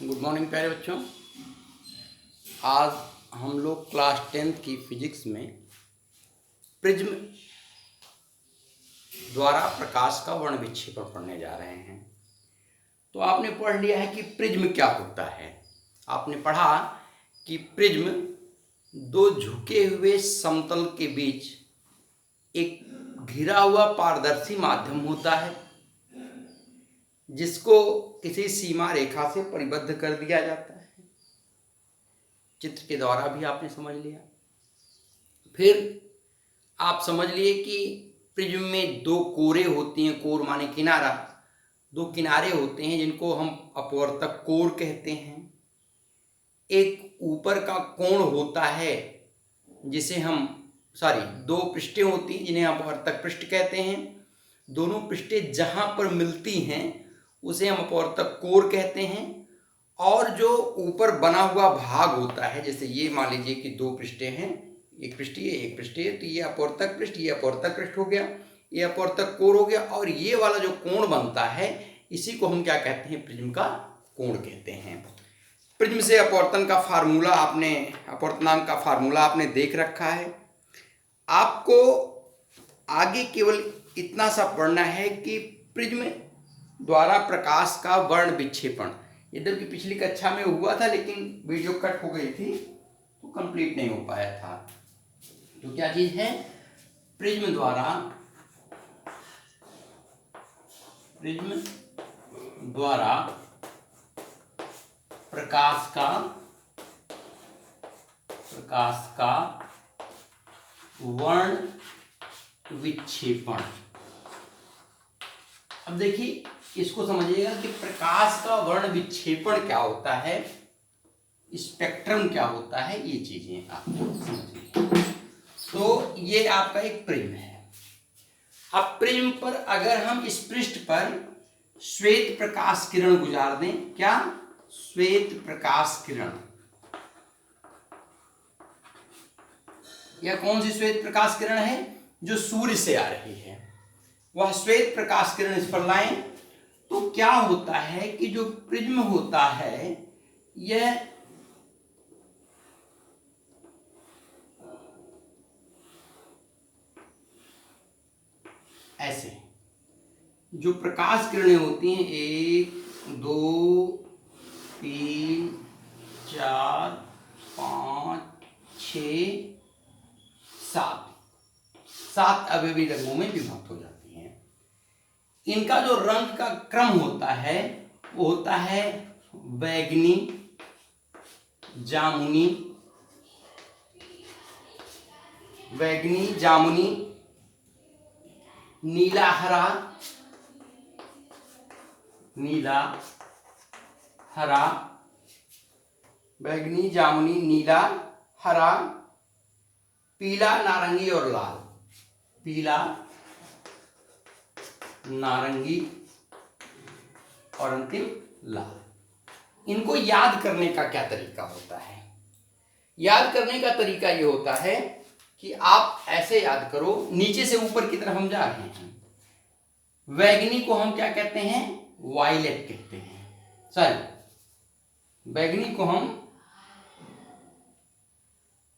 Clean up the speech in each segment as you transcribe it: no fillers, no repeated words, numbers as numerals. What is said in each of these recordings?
Good morning प्यारे बच्चों। आज हम लोग क्लास 10th की फिजिक्स में प्रिज्म द्वारा प्रकाश का वर्ण विक्षेपण पढ़ने जा रहे हैं। तो आपने पढ़ लिया है कि प्रिज्म क्या होता है। आपने पढ़ा कि प्रिज्म दो झुके हुए समतल के बीच एक घिरा हुआ पारदर्शी माध्यम होता है जिसको किसी सीमा रेखा से परिबद्ध कर दिया जाता है। चित्र के द्वारा भी आपने समझ लिया। फिर आप समझ लिए कि प्रिज्म में दो कोरे होती हैं। कोर माने किनारा। दो किनारे होते हैं जिनको हम अपवर्तक कोर कहते हैं। एक ऊपर का कोण होता है जिसे हम दो पृष्ठें होती हैं जिन्हें अपवर्तक पृष्ठ कहते हैं। दोनों पृष्ठें जहां पर मिलती हैं उसे हम अपवर्तक कोर कहते हैं। और जो ऊपर बना हुआ भाग होता है, जैसे ये मान लीजिए कि दो पृष्ठें हैं, एक पृष्ठीय एक पृष्ठीय, तो ये अपवर्तक पृष्ठ, ये अपवर्तक पृष्ठ हो गया, ये अपवर्तक कोर हो गया। और ये वाला जो कोण बनता है इसी को हम क्या कहते हैं? प्रिज्म का कोण कहते हैं। प्रिज्म से अपवर्तन का फार्मूला अपवर्तनांक का फार्मूला आपने देख रखा है। आपको आगे केवल इतना सा पढ़ना है कि प्रिज्म द्वारा प्रकाश का वर्ण विक्षेपण, यद्यपि पिछली कक्षा में हुआ था लेकिन वीडियो कट हो गई थी तो कंप्लीट नहीं हो पाया था। तो क्या चीज है? प्रिज्म द्वारा प्रकाश का वर्ण विक्षेपण। अब देखिए, इसको समझिएगा कि प्रकाश का वर्ण विक्षेपण क्या होता है, स्पेक्ट्रम क्या होता है, ये चीजें आप समझिए। तो ये आपका एक प्रिज्म है। अब प्रिज्म पर अगर हम इस पृष्ठ पर श्वेत प्रकाश किरण गुजार दें, क्या? श्वेत प्रकाश किरण। यह कौन सी श्वेत प्रकाश किरण है? जो सूर्य से आ रही है, वह श्वेत प्रकाश किरण इस पर लाएं तो क्या होता है कि जो प्रिज्म होता है यह ऐसे जो प्रकाश किरणें होती हैं 1 2 3 4 5 6 7 अवयवी रंगों में विभक्त हो जाती हैं। इनका जो रंग का क्रम होता है वो होता है बैगनी, जामुनी, नीला हरा, बैगनी, जामुनी, नीला, हरा, पीला, नारंगी और लाल। पीला, नारंगी और अंतिम लाल। इनको याद करने का क्या तरीका होता है? याद करने का तरीका ये होता है कि आप ऐसे याद करो, नीचे से ऊपर की तरफ हम जा रहे हैं। बैगनी को हम क्या कहते हैं? वायलेट कहते हैं। बैगनी को हम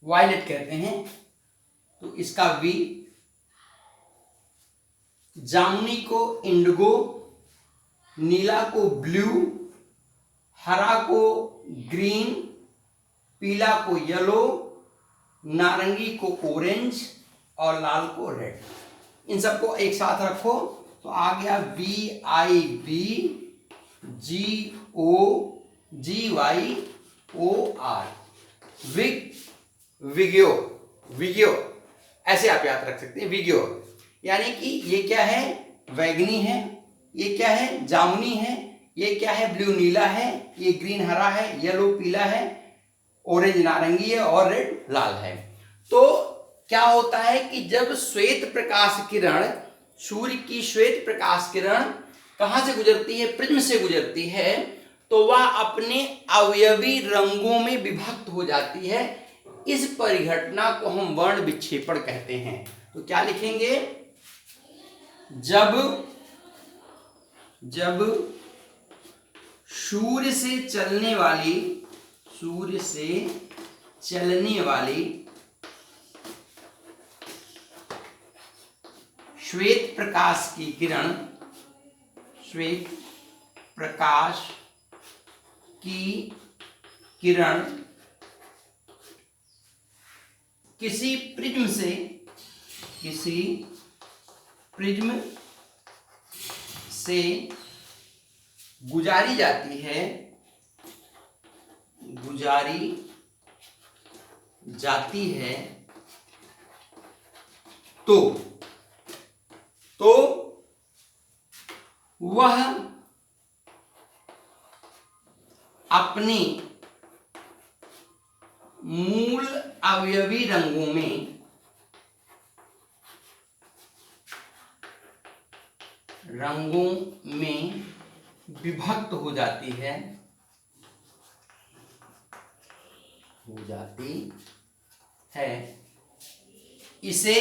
वायलेट कहते हैं, तो इसका वी। जामुनी को इंडिगो, नीला को ब्लू, हरा को ग्रीन, पीला को येलो, नारंगी को ऑरेंज और लाल को रेड। इन सबको एक साथ रखो तो आ गया VIV GOGYOR, विग्यो। ऐसे आप याद रख सकते हैं, विग्यो। यानी कि ये क्या है? बैगनी है, ये क्या है? जामुनी है, ये क्या है? ब्लू नीला है, ये ग्रीन हरा है, येलो पीला है, ऑरेंज नारंगी है और रेड लाल है। तो क्या होता है कि जब श्वेत प्रकाश किरण, सूर्य की श्वेत प्रकाश किरण कहां से गुजरती है? प्रिज्म से गुजरती है, तो वह अपने अवयवी रंगों में विभक्त हो जाती है। इस परिघटना को हम वर्ण विक्षेपण कहते हैं। तो क्या लिखेंगे? जब सूर्य से चलने वाली श्वेत प्रकाश की किरण किसी प्रिज्म से गुजारी जाती है तो वह अपने मूल अवयवी रंगों में विभक्त हो जाती है। इसे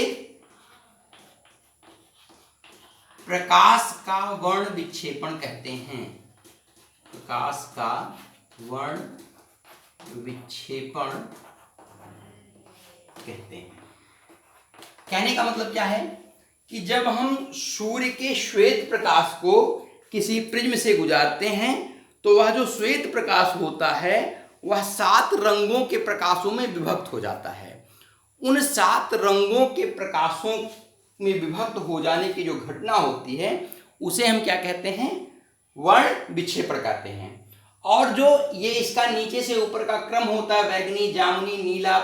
प्रकाश का वर्ण विक्षेपण कहते हैं। कहने का मतलब क्या है कि जब हम सूर्य के श्वेत प्रकाश को किसी प्रिज्म से गुजारते हैं तो वह जो श्वेत प्रकाश होता है वह 7 रंगों के प्रकाशों में विभक्त हो जाता है। उन 7 रंगों के प्रकाशों में विभक्त हो जाने की जो घटना होती है उसे हम क्या कहते हैं? वर्ण विक्षेपण कहते हैं। और जो ये इसका नीचे से ऊपर का क्रम होता है, बैगनी, जामुनी, नीला,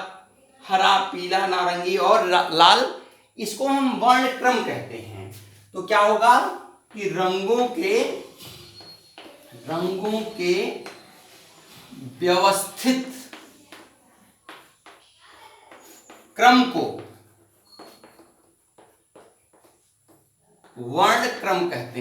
हरा, पीला, नारंगी और लाल, इसको हम वर्ण क्रम कहते हैं। तो क्या होगा कि रंगों के व्यवस्थित क्रम को वर्ण क्रम कहते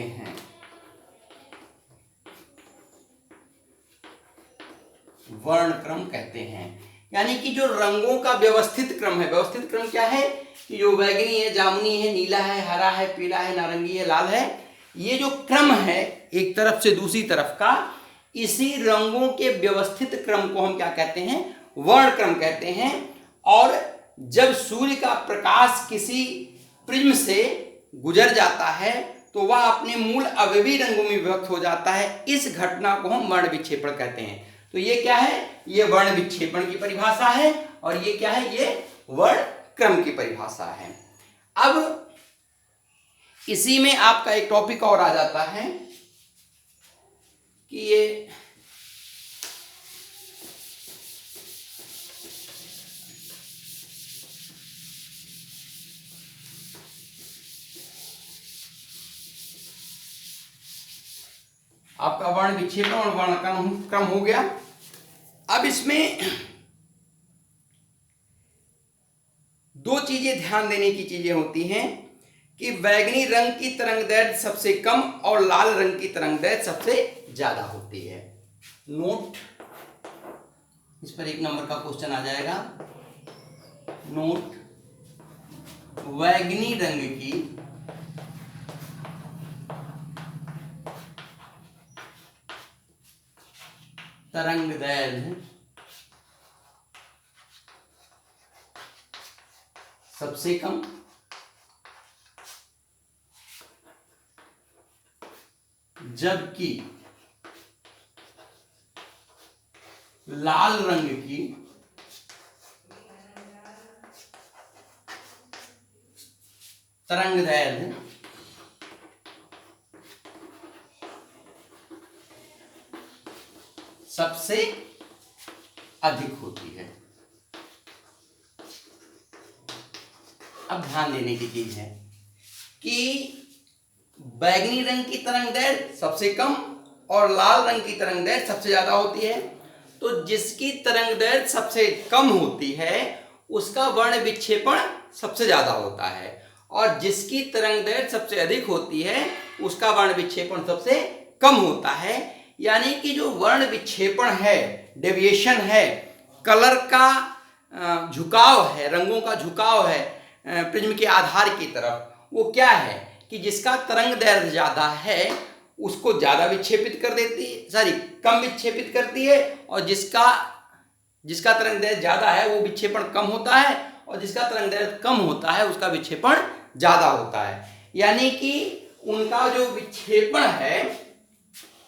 हैं। यानी कि जो रंगों का व्यवस्थित क्रम है, व्यवस्थित क्रम क्या है कि जो बैगनी है, जामुनी है, नीला है, हरा है, पीला है, नारंगी है, लाल है, ये जो क्रम है एक तरफ से दूसरी तरफ का, इसी रंगों के व्यवस्थित क्रम को हम क्या कहते हैं? वर्ण क्रम कहते हैं। और जब सूर्य का प्रकाश किसी प्रिज्म से गुजर जाता है तो वह अपने मूल अवयवी रंगों में विभक्त हो जाता है। इस घटना को हम वर्ण विक्षेपण कहते हैं। तो ये क्या है? ये वर्ण विक्षेपण की परिभाषा है। और ये क्या है? ये वर्ण क्रम की परिभाषा है। अब इसी में आपका एक टॉपिक और आ जाता है कि ये आपका वर्ण विक्षेपण और वर्ण क्रम हो गया। अब इसमें 2 चीजें ध्यान देने की चीजें होती हैं कि बैगनी रंग की तरंगदैर्घ्य सबसे कम और लाल रंग की तरंगदैर्घ्य सबसे ज्यादा होती है। नोट, इस पर 1 नंबर का क्वेश्चन आ जाएगा। नोट, बैगनी रंग की तरंगदैर्घ्य सबसे कम जबकि लाल रंग की तरंगदैर्घ्य सबसे अधिक होती है। अब ध्यान देने की चीज है कि बैगनी रंग की तरंगदैर्घ्य सबसे कम और लाल रंग की तरंगदैर्घ्य सबसे ज्यादा होती है। तो जिसकी तरंगदैर्घ्य सबसे कम होती है उसका वर्ण विक्षेपण सबसे ज्यादा होता है, और जिसकी तरंगदैर्घ्य सबसे अधिक होती है उसका वर्ण विक्षेपण सबसे कम होता है। यानी कि जो वर्ण विक्षेपण है, डेविएशन है, कलर का झुकाव है, रंगों का झुकाव है प्रिज्म के आधार की तरफ, वो क्या है कि जिसका तरंगदैर्घ्य ज़्यादा है उसको ज़्यादा विक्षेपित कर देती है, सॉरी कम विक्षेपित करती है, और जिसका तरंग दैर्ध्य ज़्यादा है वो विक्षेपण कम होता है, और जिसका तरंग दैर्ध्य कम होता है उसका विक्षेपण ज़्यादा होता है। यानी कि उनका जो विक्षेपण है,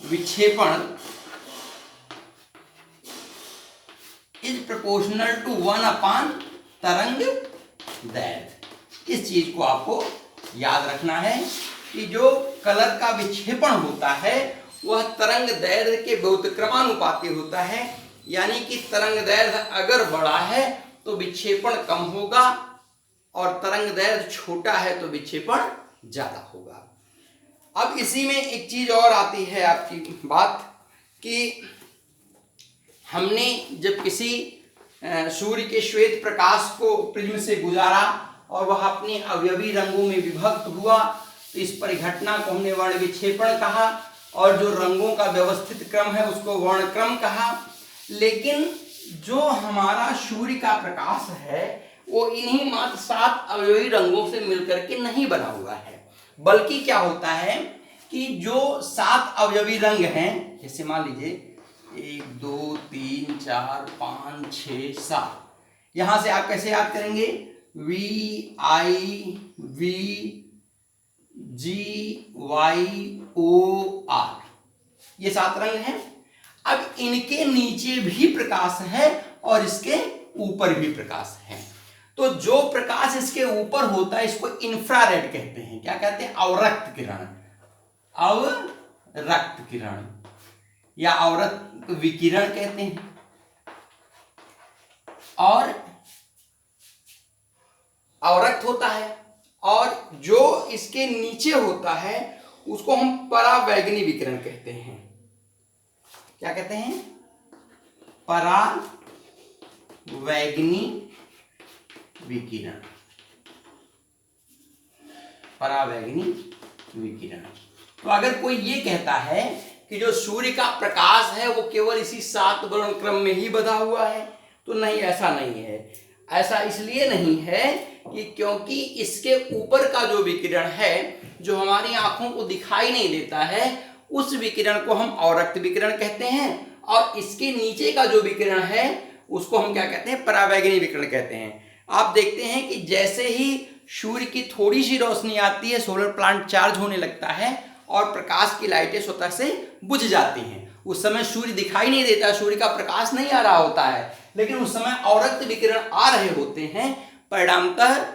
विक्षेपण इज प्रोपोर्शनल टू 1 अपान तरंग दैर्ध्य। इस चीज को आपको याद रखना है कि जो कलर का विक्षेपण होता है वह तरंग दैर्ध्य के व्युत्क्रमानुपाती होता है। यानी कि तरंग दैर्ध्य अगर बड़ा है तो विक्षेपण कम होगा, और तरंग दैर्ध्य छोटा है तो विक्षेपण ज्यादा होगा। अब इसी में एक चीज और आती है आपकी बात कि हमने जब किसी सूर्य के श्वेत प्रकाश को प्रिज्म से गुजारा और वह अपने अवयवी रंगों में विभक्त हुआ, तो इस परिघटना को हमने वर्ण विक्षेपण कहा, और जो रंगों का व्यवस्थित क्रम है उसको वर्णक्रम कहा। लेकिन जो हमारा सूर्य का प्रकाश है वो इन्हीं मात्र 7 अवयवी रंगों से मिलकर के नहीं बना हुआ है, बल्कि क्या होता है कि जो 7 अवयवी रंग हैं, जैसे मान लीजिए 1 2 3 4 5 6 7, यहां से आप कैसे याद करेंगे, VIVGYOR, ये 7 रंग हैं। अब इनके नीचे भी प्रकाश है और इसके ऊपर भी प्रकाश है। तो जो प्रकाश इसके ऊपर होता है इसको इंफ्रारेड कहते हैं। क्या कहते हैं? अवरक्त किरण, अवरक्त किरण या अवरक्त विकिरण कहते हैं। और अवरक्त होता है, और जो इसके नीचे होता है उसको हम परावैगनी विकिरण कहते हैं। क्या कहते हैं? परावैगनी विकिरण, परावैगनी विकिरण। तो अगर कोई ये कहता है कि जो सूर्य का प्रकाश है वो केवल इसी 7 वर्ण क्रम में ही बधा हुआ है, तो नहीं, ऐसा नहीं है। ऐसा इसलिए नहीं है कि क्योंकि इसके ऊपर का जो विकिरण है जो हमारी आंखों को दिखाई नहीं देता है उस विकिरण को हम अवरक्त विकिरण कहते हैं, और इसके नीचे का जो विकिरण है उसको हम क्या कहते हैं? परावैगनी विकिरण कहते हैं। आप देखते हैं कि जैसे ही सूर्य की थोड़ी सी रोशनी आती है सोलर प्लांट चार्ज होने लगता है और प्रकाश की लाइटें स्वतः से बुझ जाती हैं। उस समय सूर्य दिखाई नहीं देता, सूर्य का प्रकाश नहीं आ रहा होता है, लेकिन उस समय अवरक्त विकिरण आ रहे होते हैं, परिणामतः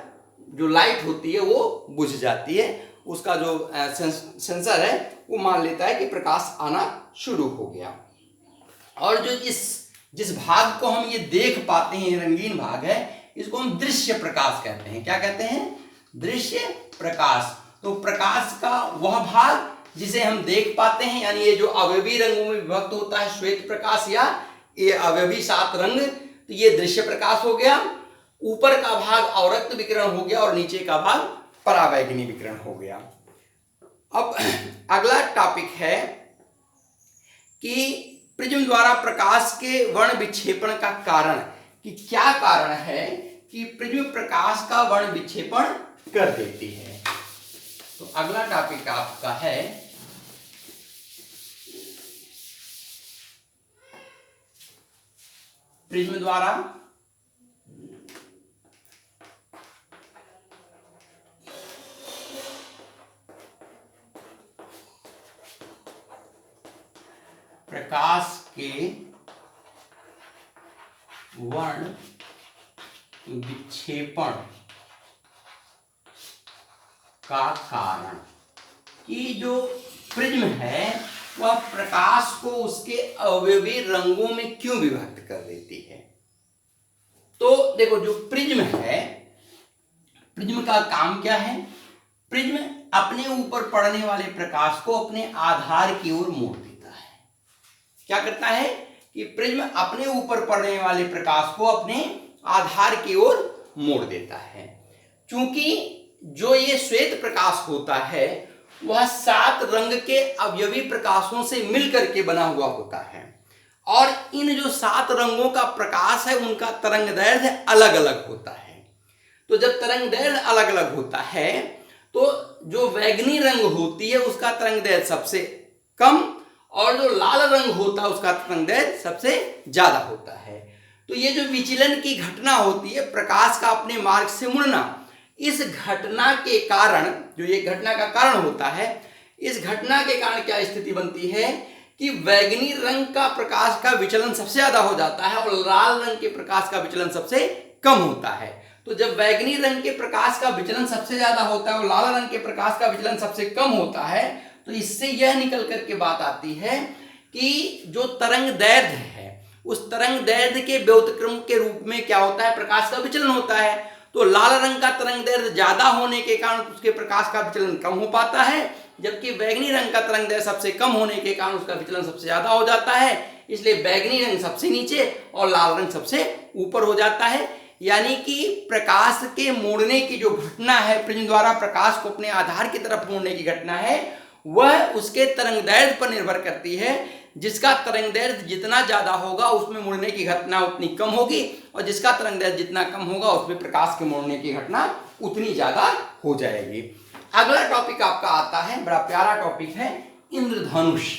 जो लाइट होती है वो बुझ जाती है। उसका जो सेंसर है वो मान लेता है कि प्रकाश आना शुरू हो गया। और जो जिस भाग को हम ये देख पाते हैं, रंगीन भाग है, इसको हम दृश्य प्रकाश कहते हैं। क्या कहते हैं? दृश्य प्रकाश। तो प्रकाश का वह भाग जिसे हम देख पाते हैं, यानी ये जो अवयवी रंगों में विभक्त होता है, श्वेत प्रकाश या ये अवयवी 7 रंग, तो ये दृश्य प्रकाश हो गया। ऊपर का भाग अवरक्त विकिरण हो गया और नीचे का भाग परावैगनी विकिरण हो गया। अब अगला टॉपिक है कि प्रिज्म द्वारा प्रकाश के वर्ण विक्षेपण का कारण, कि क्या कारण है कि प्रिज्म प्रकाश का वर्ण विक्षेपण कर देती है। तो अगला टॉपिक आपका है प्रिज्म द्वारा प्रकाश के वर्ण विक्षेपण का कारण, कि जो प्रिज्म है वह प्रकाश को उसके अवयवी रंगों में क्यों विभक्त कर देती है। तो देखो, जो प्रिज्म है, प्रिज्म का काम क्या है? प्रिज्म अपने ऊपर पड़ने वाले प्रकाश को अपने आधार की ओर मोड़ देता है। क्या करता है कि प्रिज्म अपने ऊपर पड़ने वाले प्रकाश को अपने आधार की ओर मोड़ देता है। चूंकि जो ये श्वेत प्रकाश होता है वह 7 रंग के अवयवी प्रकाशों से मिलकर के बना हुआ होता है, और इन जो 7 रंगों का प्रकाश है उनका तरंग दैर्ध्य अलग अलग होता है। तो जब तरंग दैर्ध्य अलग अलग होता है तो जो वैगनी रंग होती है उसका तरंग दैर्ध्य सबसे कम, और जो लाल रंग होता है उसका तरंगदैर्ध्य सबसे ज्यादा होता है। तो ये जो विचलन की घटना होती है, प्रकाश का अपने मार्ग से मुड़ना, इस घटना के कारण, जो ये घटना का कारण होता है, इस घटना के कारण क्या स्थिति बनती है कि बैगनी रंग का प्रकाश का विचलन सबसे ज्यादा हो जाता है और लाल रंग के प्रकाश का विचलन सबसे कम होता है। तो जब बैगनी रंग के प्रकाश का विचलन सबसे ज्यादा होता है और लाल रंग के प्रकाश का विचलन सबसे कम होता है, तो इससे यह निकल करके बात आती है कि जो तरंग दैर्ध्य है, उस तरंग दैर्ध्य के व्युत्क्रम के रूप में क्या होता है, प्रकाश का विचलन होता है। तो लाल रंग का तरंग दैर्ध्य ज्यादा होने के कारण उसके प्रकाश का विचलन कम हो पाता है, जबकि बैगनी रंग का तरंग दैर्ध्य सबसे कम होने के कारण उसका विचलन सबसे ज्यादा हो जाता है। इसलिए बैगनी रंग सबसे नीचे और लाल रंग सबसे ऊपर हो जाता है। यानी कि प्रकाश के मोड़ने की जो घटना है, प्रिज्म द्वारा प्रकाश को अपने आधार की तरफ मोड़ने की घटना है, वह उसके तरंगदैर्ध्य पर निर्भर करती है। जिसका तरंगदैर्ध्य जितना ज्यादा होगा उसमें मुड़ने की घटना उतनी कम होगी, और जिसका तरंगदैर्ध्य जितना कम होगा उसमें प्रकाश के मोड़ने की घटना उतनी ज्यादा हो जाएगी। अगला टॉपिक आपका आता है, बड़ा प्यारा टॉपिक है, इंद्रधनुष।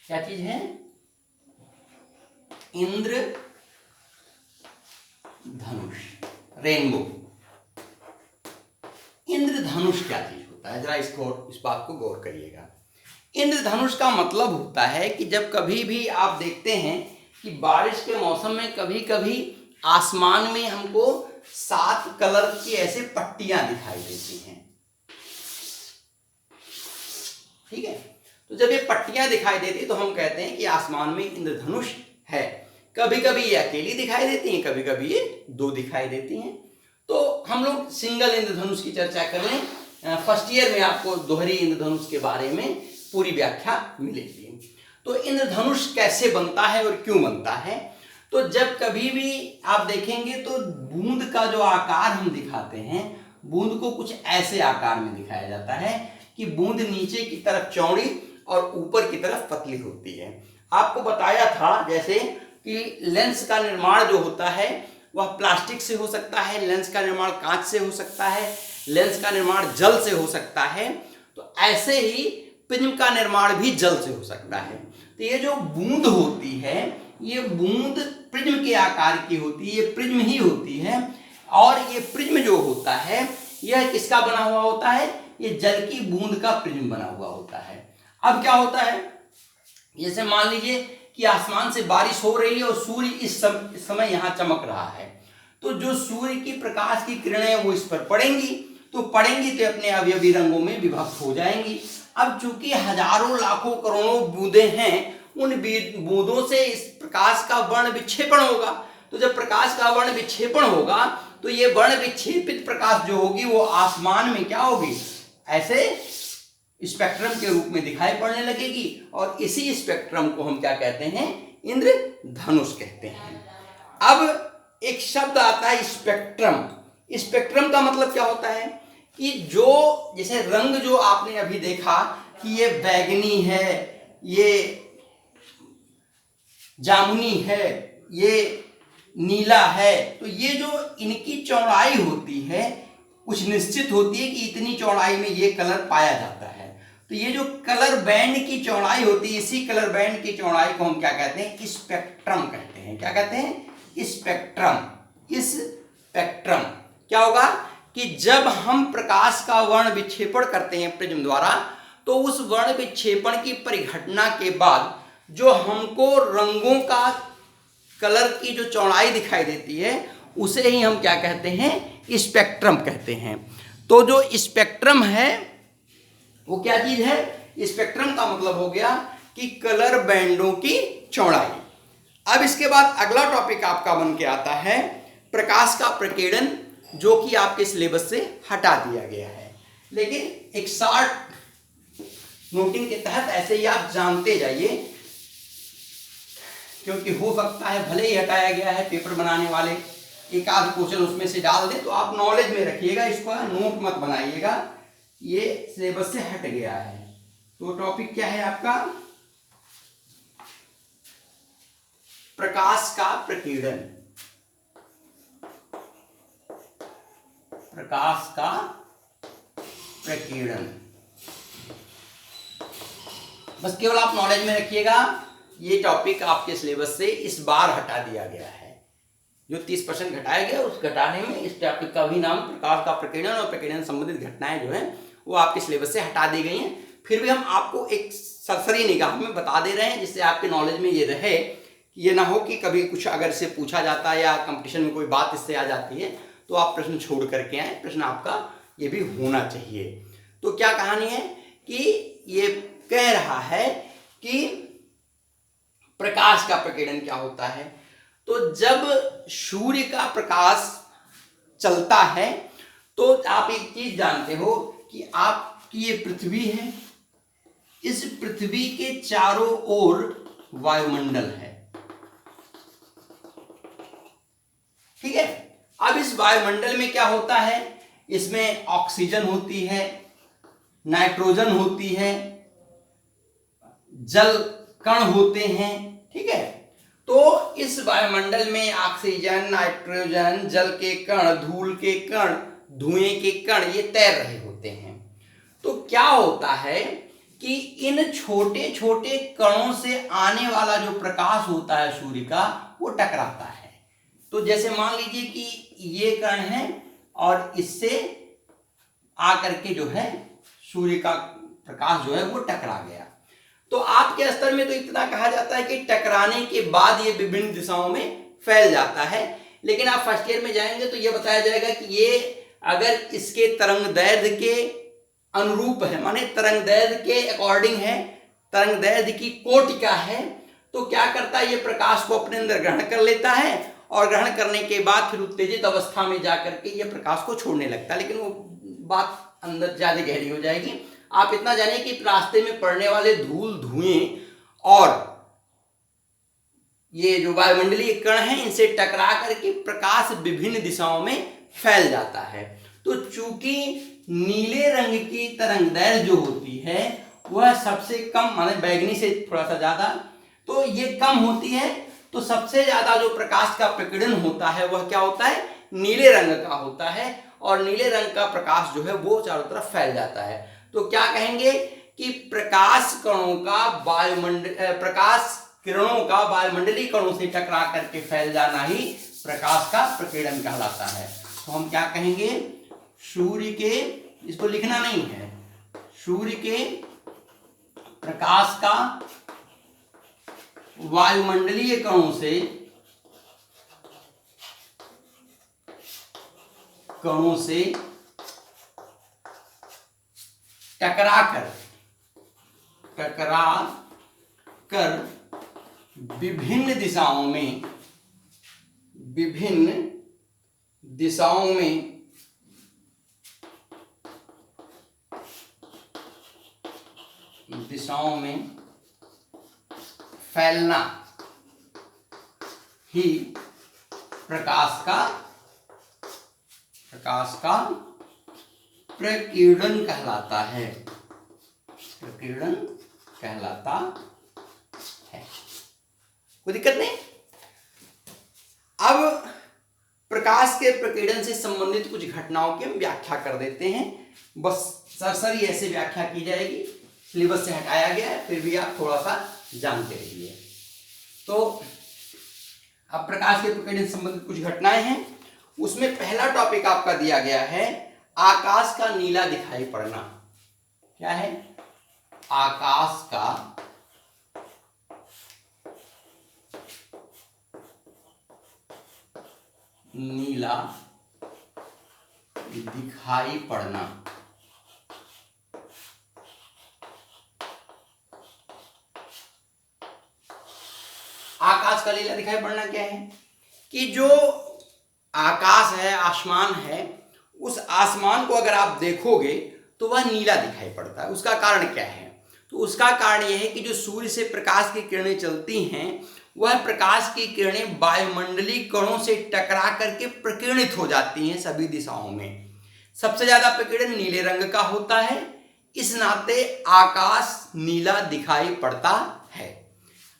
क्या चीज है? इंद्रधनुष, रेनबो। इंद्रधनुष क्या चीज होता है, जरा इस बात को गौर करिएगा। इंद्रधनुष का मतलब होता है कि जब कभी भी आप देखते हैं कि बारिश के मौसम में कभी कभी आसमान में हमको 7 कलर की ऐसे पट्टियां दिखाई देती हैं, ठीक है। तो जब ये पट्टियां दिखाई देती तो हम कहते हैं कि आसमान में इंद्रधनुष है। कभी कभी ये अकेली दिखाई देती हैं, कभी कभी ये 2 दिखाई देती हैं। तो हम लोग सिंगल इंद्रधनुष की चर्चा कर लें। फर्स्ट ईयर में आपको दोहरी इंद्रधनुष के बारे में पूरी व्याख्या मिलेगी। तो इंद्रधनुष कैसे बनता है और क्यों बनता है? तो जब कभी भी आप देखेंगे तो बूंद का जो आकार हम दिखाते हैं, बूंद को कुछ ऐसे आकार में दिखाया जाता है कि बूंद नीचे की तरफ चौड़ी और ऊपर की तरफ पतली होती है। आपको बताया था जैसे कि लेंस का निर्माण जो होता है वह प्लास्टिक से हो सकता है, लेंस का निर्माण कांच से हो सकता है, लेंस का निर्माण जल से हो सकता है। तो ऐसे ही प्रिज्म का निर्माण भी जल से हो सकता है। तो ये जो बूंद होती है, ये बूंद प्रिज्म के आकार की होती है, ये प्रिज्म ही होती है। और ये प्रिज्म जो होता है यह किसका बना हुआ होता है? ये जल की बूंद का प्रिज्म बना हुआ होता है। अब क्या होता है, जैसे मान लीजिए कि आसमान से बारिश हो रही है और सूर्य इस समय यहाँ चमक रहा है, तो जो सूर्य की प्रकाश की किरणें वो इस पर पड़ेंगी, तो अपने अवयवी रंगों में विभक्त हो जाएंगी। अब चूंकि हजारों लाखों करोड़ों बूंदें हैं, उन बूंदों से इस प्रकाश का वर्ण विक्षेपण होगा। तो जब प्रकाश का वर्ण विक्षेपण होगा तो ये वर्ण विक्षेपित प्रकाश जो होगी वो आसमान में क्या होगी, ऐसे स्पेक्ट्रम के रूप में दिखाई पड़ने लगेगी। और इसी स्पेक्ट्रम को हम क्या कहते हैं? इंद्रधनुष कहते हैं। अब एक शब्द आता है स्पेक्ट्रम। स्पेक्ट्रम का मतलब क्या होता है कि जो जैसे रंग जो आपने अभी देखा कि ये बैगनी है, ये जामुनी है, ये नीला है, तो ये जो इनकी चौड़ाई होती है कुछ निश्चित होती है कि इतनी चौड़ाई में ये कलर पाया जाता है। तो ये जो कलर बैंड की चौड़ाई होती है, इसी कलर बैंड की चौड़ाई को हम क्या कहते हैं? स्पेक्ट्रम कहते हैं। क्या कहते हैं? स्पेक्ट्रम। इस स्पेक्ट्रम क्या होगा कि जब हम प्रकाश का वर्ण विक्षेपण करते हैं प्रिज्म द्वारा, तो उस वर्ण विक्षेपण की परिघटना के बाद जो हमको रंगों का कलर की जो चौड़ाई दिखाई देती है उसे ही हम क्या कहते हैं? स्पेक्ट्रम कहते हैं। तो जो स्पेक्ट्रम है वो क्या चीज है? स्पेक्ट्रम का मतलब हो गया कि कलर बैंडों की चौड़ाई। अब इसके बाद अगला टॉपिक आपका बन के आता है प्रकाश का प्रकीर्णन, जो कि आपके सिलेबस से हटा दिया गया है, लेकिन एक शॉर्ट नोटिंग के तहत ऐसे ही आप जानते जाइए, क्योंकि हो सकता है भले ही हटाया गया है, पेपर बनाने वाले एक आध क्वेश्चन उसमें से डाल दे, तो आप नॉलेज में रखिएगा, इसको नोट मत बनाइएगा, ये सिलेबस से हट गया है। तो टॉपिक क्या है आपका? प्रकाश का प्रकीर्णन, प्रकाश का प्रकीर्णन। बस केवल आप नॉलेज में रखिएगा, ये टॉपिक आपके सिलेबस से इस बार हटा दिया गया है। जो 30% घटाया गया उस घटाने में इस टॉपिक का भी नाम प्रकाश का प्रकीर्णन और प्रकीर्णन संबंधित घटनाएं जो है वो आपके सिलेबस से हटा दी गई हैं। फिर भी हम आपको एक सरसरी निगाह में बता दे रहे हैं जिससे आपके नॉलेज में ये रहे, कि ये ना हो कि कभी कुछ अगर इससे पूछा जाता है या कंपटीशन में कोई बात इससे आ जाती है तो आप प्रश्न छोड़ करके आए। प्रश्न आपका ये भी होना चाहिए। तो क्या कहानी है कि ये कह रहा है कि प्रकाश का प्रकीर्णन क्या होता है। तो जब सूर्य का प्रकाश चलता है तो आप एक चीज जानते हो कि आपकी ये पृथ्वी है, इस पृथ्वी के चारों ओर वायुमंडल है, ठीक है। अब इस वायुमंडल में क्या होता है, इसमें ऑक्सीजन होती है, नाइट्रोजन होती है, जल कण होते हैं, ठीक है। तो इस वायुमंडल में ऑक्सीजन, नाइट्रोजन, जल के कण, धूल के कण, धुएं के कण ये तैर रहे होते हैं। तो क्या होता है कि इन छोटे छोटे कणों से आने वाला जो प्रकाश होता है सूर्य का वो टकराता है। तो जैसे मान लीजिए कि ये कण है और इससे आकर के जो है सूर्य का प्रकाश जो है वो टकरा गया। तो आपके स्तर में तो इतना कहा जाता है कि टकराने के बाद ये विभिन्न दिशाओं में फैल जाता है, लेकिन आप फर्स्ट ईयर में जाएंगे तो ये बताया जाएगा कि ये अगर इसके तरंगदैर्घ्य के अनुरूप है, माने तरंगदैर्घ्य के अकॉर्डिंग है, तरंगदैर्घ्य की कोटि का है, तो क्या करता है ये प्रकाश को अपने अंदर ग्रहण कर लेता है और ग्रहण करने के बाद फिर उत्तेजित अवस्था में जाकर के ये प्रकाश को छोड़ने लगता है। लेकिन वो बात अंदर ज्यादा गहरी हो जाएगी। आप इतना जानिए कि रास्ते में पड़ने वाले धूल, धुएं और ये जो वायुमंडलीय कण हैं इनसे टकरा करके प्रकाश विभिन्न दिशाओं में फैल जाता है। तो चूंकि नीले रंग की तरंगदैर्घ्य जो होती है वह सबसे कम, माने बैगनी से थोड़ा सा ज्यादा, तो ये कम होती है। तो सबसे ज्यादा जो प्रकाश का प्रकीर्णन होता है वह क्या होता है, नीले रंग का होता है, और नीले रंग का प्रकाश जो है वो चारों तरफ फैल जाता है। तो क्या कहेंगे कि प्रकाश कणों का प्रकाश किरणों का वायुमंडलीय कणों से टकरा करके फैल जाना ही प्रकाश का प्रकीर्णन कहलाता है। तो हम क्या कहेंगे, सूर्य के, इसको लिखना नहीं है, सूर्य के प्रकाश का वायुमंडलीय कणों से टकरा कर विभिन्न दिशाओं में फैलना ही प्रकाश का प्रकीर्णन कहलाता है, प्रकीर्णन कहलाता है। कोई दिक्कत नहीं। अब प्रकाश के प्रकीर्णन से संबंधित कुछ घटनाओं की हम व्याख्या कर देते हैं। बस सरसरी ऐसे व्याख्या की जाएगी, सिलेबस से हटाया गया है, फिर भी आप थोड़ा सा जानते रहिए। तो अब प्रकाश के प्रकीर्णन से संबंधित कुछ घटनाएं हैं। उसमें पहला टॉपिक आपका दिया गया है आकाश का नीला दिखाई पड़ना। क्या है, आकाश का नीला दिखाई पड़ना। आकाश का नीला दिखाई पड़ना क्या है कि जो आकाश है, आसमान है, उस आसमान को अगर आप देखोगे तो वह नीला दिखाई पड़ता है। उसका कारण क्या है, तो उसका कारण यह है कि जो सूर्य से प्रकाश की किरणें चलती हैं वह प्रकाश की किरणें वायुमंडलीय कणों से टकरा करके प्रकीर्णित हो जाती हैं सभी दिशाओं में। सबसे ज्यादा प्रकीर्णन नीले रंग का होता है, इस नाते आकाश नीला दिखाई पड़ता है।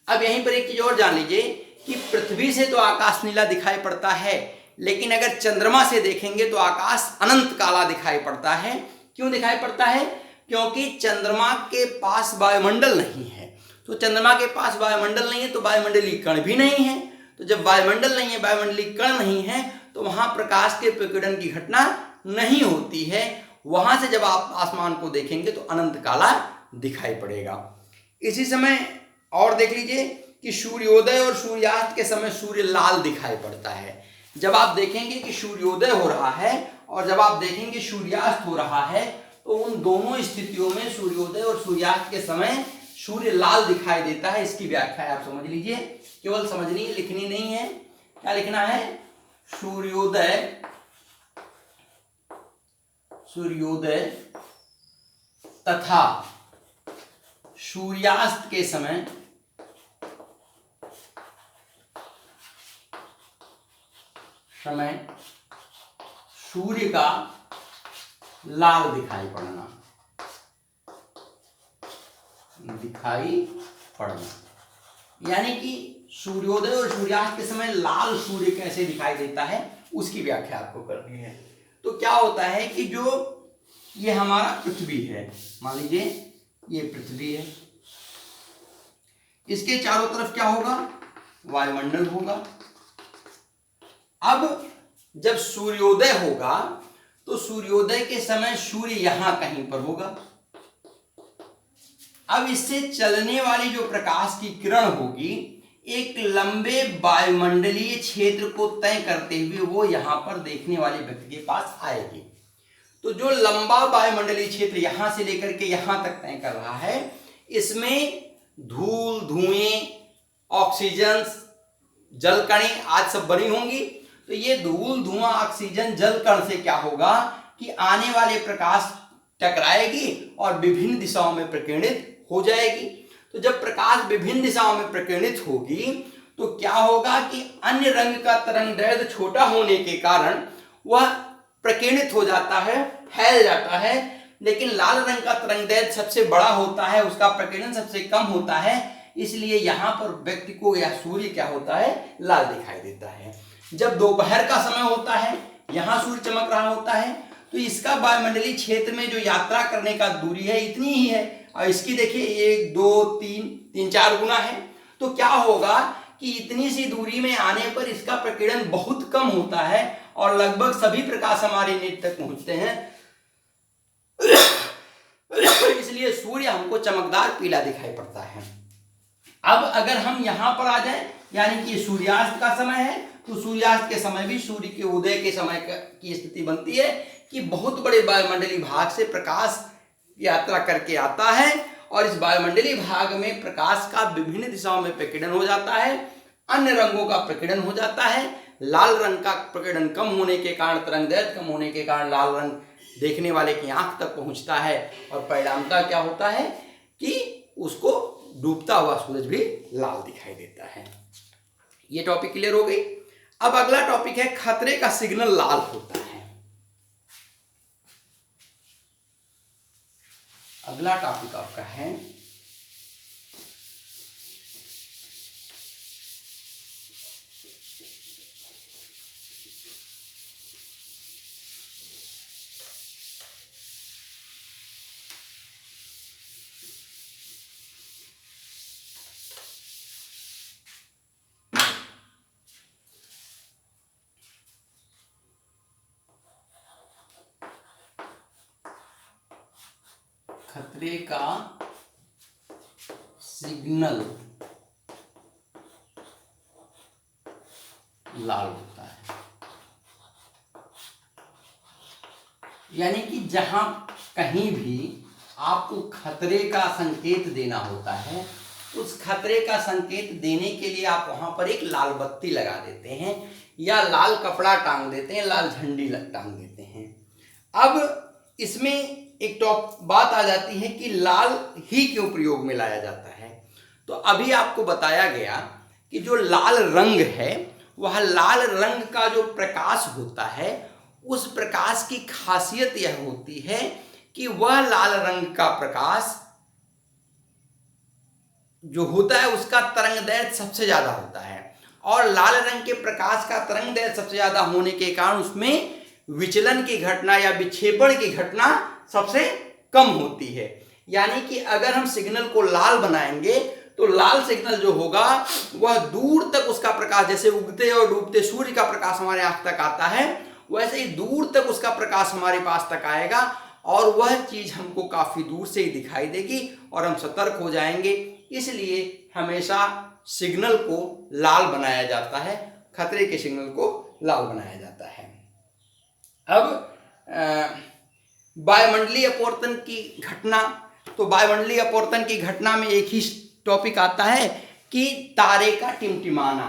अब यहीं पर एक चीज और जान लीजिए कि पृथ्वी से तो आकाश नीला दिखाई पड़ता है, लेकिन अगर चंद्रमा से देखेंगे तो आकाश अनंत काला दिखाई पड़ता है। क्यों दिखाई पड़ता है? क्योंकि चंद्रमा के पास वायुमंडल नहीं है। तो चंद्रमा के पास वायुमंडल नहीं है तो वायुमंडलीय कण भी नहीं है। तो जब वायुमंडल नहीं है, वायुमंडलीय कण नहीं है, तो वहां प्रकाश के प्रकीर्णन की घटना नहीं होती है। वहां से जब आप आसमान को देखेंगे तो अनंत काला दिखाई पड़ेगा। इसी समय और देख लीजिए कि सूर्योदय और सूर्यास्त के समय सूर्य लाल दिखाई पड़ता है। जब आप देखेंगे कि सूर्योदय हो रहा है और जब आप देखेंगे सूर्यास्त हो रहा है, तो उन दोनों स्थितियों में सूर्योदय और सूर्यास्त के समय सूर्य लाल दिखाई देता है। इसकी व्याख्या आप समझ लीजिए, केवल समझनी है, लिखनी नहीं है। क्या लिखना है? सूर्योदय तथा सूर्यास्त के समय सूर्य का लाल दिखाई पड़ना। यानी कि सूर्योदय और सूर्यास्त के समय लाल सूर्य कैसे दिखाई देता है उसकी व्याख्या आपको करनी है। तो क्या होता है कि जो ये हमारा पृथ्वी है, मान लीजिए ये पृथ्वी है, इसके चारों तरफ क्या होगा? वायुमंडल होगा। अब जब सूर्योदय होगा तो सूर्योदय के समय सूर्य यहां कहीं पर होगा। अब इससे चलने वाली जो प्रकाश की किरण होगी एक लंबे वायुमंडलीय क्षेत्र को तय करते हुए वो यहां पर देखने वाले व्यक्ति के पास आएगी। तो जो लंबा वायुमंडलीय क्षेत्र यहां से लेकर के यहां तक तय कर रहा है, इसमें धूल, धुएं, ऑक्सीजन, जल कणें आज सब बनी होंगी। तो ये धूल, धुआं, ऑक्सीजन, जल कण से क्या होगा कि आने वाले प्रकाश टकराएगी और विभिन्न दिशाओं में प्रकीर्णित हो जाएगी। तो जब प्रकाश विभिन्न दिशाओं में प्रकीर्णित होगी तो क्या होगा कि अन्य रंग का तरंगदैर्घ्य छोटा होने के कारण वह प्रकीर्णित हो जाता है, फैल जाता है। लेकिन लाल रंग का तरंगदैर्घ्य सबसे बड़ा होता है, उसका प्रकीर्णन सबसे कम होता है, इसलिए यहां पर व्यक्ति को या सूर्य क्या होता है? लाल दिखाई देता है। जब दोपहर का समय होता है, यहां सूर्य चमक रहा होता है, तो इसका वायुमंडलीय क्षेत्र में जो यात्रा करने का दूरी है इतनी ही है, और इसकी देखिए 1, 2, 3, 4 गुना है। तो क्या होगा कि इतनी सी दूरी में आने पर इसका प्रकीर्णन बहुत कम होता है और लगभग सभी प्रकाश हमारे नेत्र तक पहुंचते हैं। इसलिए सूर्य हमको चमकदार पीला दिखाई पड़ता है। अब अगर हम यहां पर आ जाएं, यानी कि सूर्यास्त का समय है, तो सूर्यास्त के समय भी सूर्य के उदय के समय की स्थिति बनती है कि बहुत बड़े वायुमंडलीय भाग से प्रकाश यात्रा करके आता है और इस वायुमंडलीय भाग में प्रकाश का विभिन्न दिशाओं में प्रकीर्णन हो जाता है, अन्य रंगों का प्रकीर्णन हो जाता है। लाल रंग का प्रकीर्णन कम होने के कारण, तरंगदैर्घ्य कम होने के कारण लाल रंग देखने वाले की आंख तक पहुंचता है और परिणामतः क्या होता है कि उसको डूबता हुआ सूरज भी लाल दिखाई देता है। ये टॉपिक क्लियर हो गई। अब अगला टॉपिक है खतरे का सिग्नल लाल होता है। अगला टॉपिक आपका है खतरे का सिग्नल लाल होता है। यानी कि जहां कहीं भी आपको खतरे का संकेत देना होता है, उस खतरे का संकेत देने के लिए आप वहां पर एक लाल बत्ती लगा देते हैं या लाल कपड़ा टांग देते हैं, लाल झंडी टांग देते हैं। अब इसमें एक बात आ जाती है कि लाल ही क्यों प्रयोग में लाया जाता है। तो अभी आपको बताया गया कि जो लाल रंग है, वह लाल रंग का जो प्रकाश होता है, उस प्रकाश की खासियत यह होती है कि वह लाल रंग का प्रकाश जो होता है उसका तरंगदैर्घ्य सबसे ज्यादा होता है। और लाल रंग के प्रकाश का तरंग दैर्ध्य सबसे ज्यादा होने के कारण उसमें विचलन की घटना या विक्षेपण की घटना सबसे कम होती है। यानी कि अगर हम सिग्नल को लाल बनाएंगे तो लाल सिग्नल जो होगा वह दूर तक उसका प्रकाश, जैसे उगते और डूबते सूर्य का प्रकाश हमारे आंख तक आता है, वैसे ही दूर तक उसका प्रकाश हमारे पास तक आएगा और वह चीज हमको काफी दूर से ही दिखाई देगी और हम सतर्क हो जाएंगे। इसलिए हमेशा सिग्नल को लाल बनाया जाता है, खतरे के सिग्नल को लाल बनाया जाता है। अब वायुमंडलीय अपवर्तन की घटना, तो वायुमंडलीय अपवर्तन की घटना में एक ही टॉपिक आता है कि तारे का टिमटिमाना।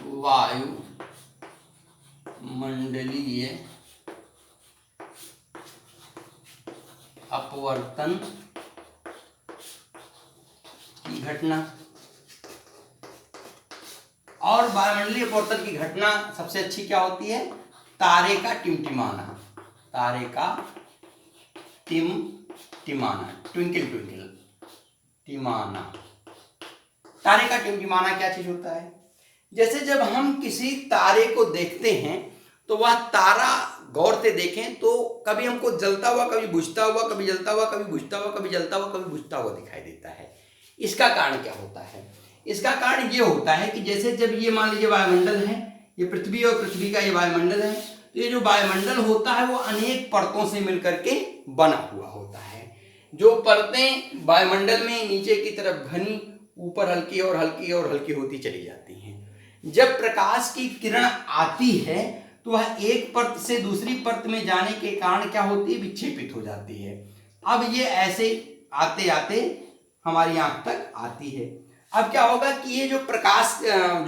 वायु मंडलीय अपवर्तन की घटना, और वायुमंडलीय अपवर्तन की घटना सबसे अच्छी क्या होती है? तारे का टिमटिमाना। तारे का टिमटिमाना, ट्विंकल ट्विंकल टिमाना। तारे का टिमटिमाना क्या चीज होता है? जैसे जब हम किसी तारे को देखते हैं तो वह तारा गौर से देखें तो कभी हमको जलता हुआ, कभी बुझता हुआ, कभी जलता हुआ, कभी बुझता हुआ, कभी जलता हुआ, कभी बुझता हुआ दिखाई देता है। इसका कारण क्या होता है? इसका कारण ये होता है कि जैसे जब ये मान लीजिए वायुमंडल है, ये पृथ्वी और पृथ्वी का ये वायुमंडल है, तो ये जो वायुमंडल होता है वो अनेक परतों से मिलकर के बना हुआ होता है। जो परतें वायुमंडल में नीचे की तरफ घनी, ऊपर हल्की और हल्की और हल्की होती चली जाती हैं। जब प्रकाश की किरण आती है तो वह एक परत से दूसरी परत में जाने के कारण क्या होती है? विक्षेपित हो जाती है। अब ये ऐसे आते आते हमारी आंख तक आती है। अब क्या होगा कि ये जो प्रकाश,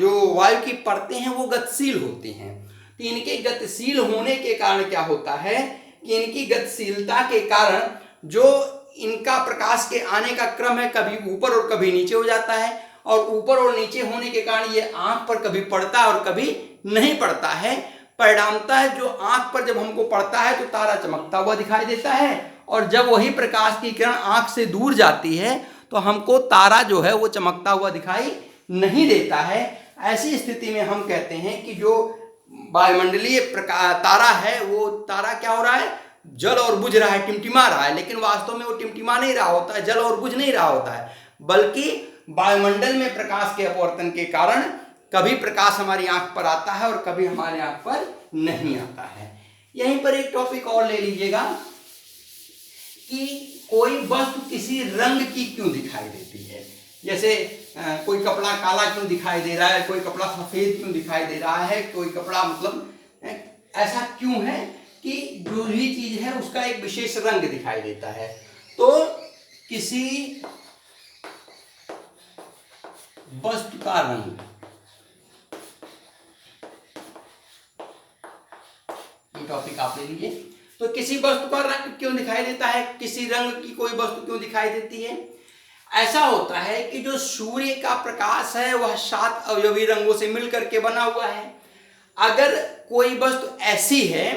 जो वायु की परतें हैं वो गतिशील होती हैं, तो इनके गतिशील होने के कारण क्या होता है कि इनकी गतिशीलता के कारण जो इनका प्रकाश के आने का क्रम है कभी ऊपर और कभी नीचे हो जाता है, और ऊपर और नीचे होने के कारण ये आंख पर कभी पड़ता है और कभी नहीं पड़ता है। परिणामतः जो आंख पर जब हमको पड़ता है तो तारा चमकता हुआ दिखाई देता है, और जब वही प्रकाश की किरण आंख से दूर जाती है तो हमको तारा जो है वो चमकता हुआ दिखाई नहीं देता है। ऐसी स्थिति में हम कहते हैं कि जो वायुमंडलीय तारा है वो तारा क्या हो रहा है? जल और बुझ रहा है, टिमटिमा रहा है, लेकिन वास्तव में वो टिमटिमा नहीं रहा होता है, जल और बुझ नहीं रहा होता है, बल्कि वायुमंडल में प्रकाश के अपवर्तन के कारण कभी प्रकाश हमारी आंख पर आता है और कभी हमारे आंख पर नहीं आता है। यहीं पर एक टॉपिक और ले लीजिएगा कि कोई वस्तु किसी रंग की क्यों दिखाई देती है। जैसे कोई कपड़ा काला क्यों दिखाई दे रहा है, कोई कपड़ा सफेद क्यों दिखाई दे रहा है, कोई कपड़ा मतलब ऐसा क्यों है कि जो भी चीज है उसका एक विशेष रंग दिखाई देता है। तो किसी वस्तु का रंग, ये टॉपिक आप ले लीजिए। तो किसी वस्तु का रंग क्यों दिखाई देता है, किसी रंग की कोई वस्तु क्यों दिखाई देती है? ऐसा होता है कि जो सूर्य का प्रकाश है वह 7 अवयवी रंगों से मिलकर के बना हुआ है। अगर कोई वस्तु ऐसी है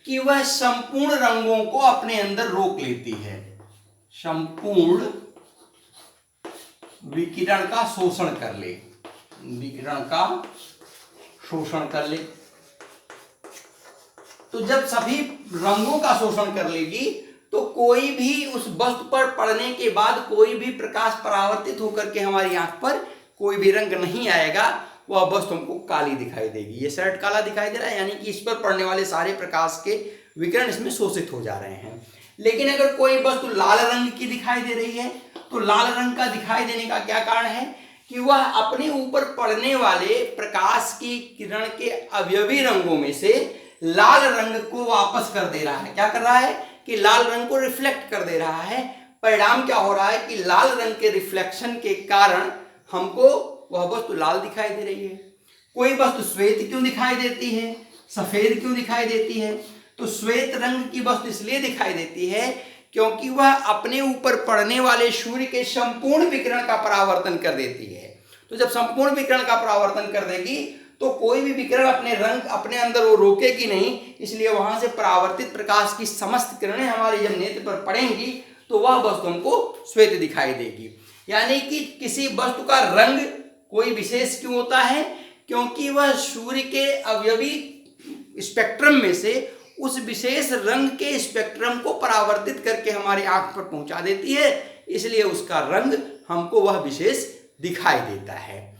कि वह संपूर्ण रंगों को अपने अंदर रोक लेती है, संपूर्ण विकिरण का शोषण कर ले, विकिरण का शोषण कर ले, तो जब सभी रंगों का शोषण कर लेगी तो कोई भी उस वस्तु पर पड़ने के बाद कोई भी प्रकाश परावर्तित होकर के हमारी आंख पर कोई भी रंग नहीं आएगा, वह वस्तु हमको काली दिखाई देगी। ये शर्ट काला दिखाई दे रहा है, यानी कि इस पर पड़ने वाले सारे प्रकाश के विकिरण इसमें शोषित हो जा रहे हैं। लेकिन अगर कोई वस्तु लाल रंग की दिखाई दे रही है तो लाल रंग का दिखाई देने का क्या कारण है कि वह अपने ऊपर पड़ने वाले प्रकाश की किरण के अवयवी रंगों में से लाल रंग को वापस कर दे रहा है। क्या कर रहा है कि लाल रंग को रिफ्लेक्ट कर दे रहा है। परिणाम क्या हो रहा है कि लाल रंग के रिफ्लेक्शन के कारण हमको वह वस्तु लाल दिखाई दे रही है। कोई वस्तु श्वेत क्यों दिखाई देती है, सफेद क्यों दिखाई देती है? तो श्वेत रंग की वस्तु इसलिए दिखाई देती है क्योंकि वह अपने ऊपर पड़ने वाले सूर्य के संपूर्ण विकिरण का परावर्तन कर देती है। तो जब संपूर्ण विकिरण का परावर्तन कर देगी तो कोई भी विकिरण अपने रंग अपने अंदर वो रोकेगी नहीं, इसलिए वहां से परावर्तित प्रकाश की समस्त किरणें हमारे जब नेत्र पर पड़ेंगी तो वह वस्तु हमको श्वेत दिखाई देगी। यानी कि किसी वस्तु का रंग कोई विशेष क्यों होता है? क्योंकि वह सूर्य के अवयवी स्पेक्ट्रम में से उस विशेष रंग के स्पेक्ट्रम को परावर्तित करके हमारे आंख पर पहुंचा देती है, इसलिए उसका रंग हमको वह विशेष दिखाई देता है।